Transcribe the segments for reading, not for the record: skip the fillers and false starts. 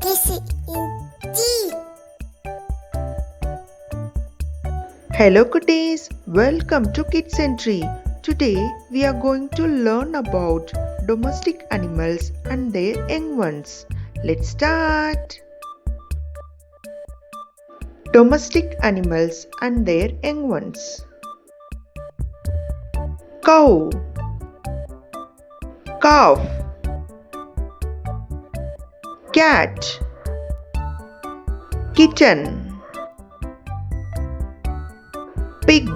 Kissing in tea. Hello cuties, welcome to Kids Entry. Today we are going to learn about domestic animals and their young ones. Let's start. Domestic animals and their young ones. Cow, calf, cat, kitten, pig,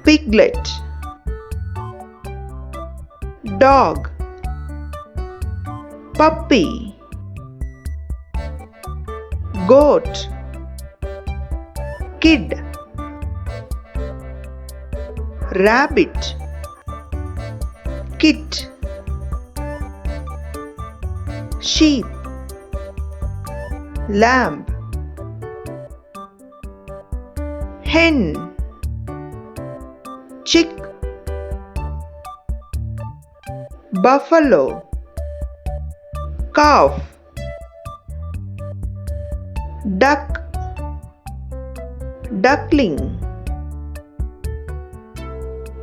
piglet, dog, puppy, goat, kid, rabbit, kit, sheep, lamb, hen, chick, buffalo, calf, duck, duckling,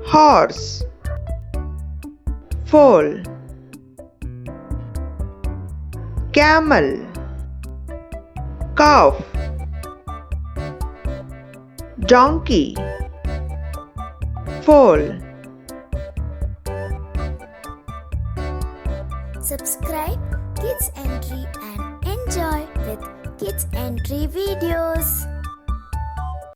horse, foal, camel, calf, donkey, foal. Subscribe Kids Entry and enjoy with Kids Entry videos.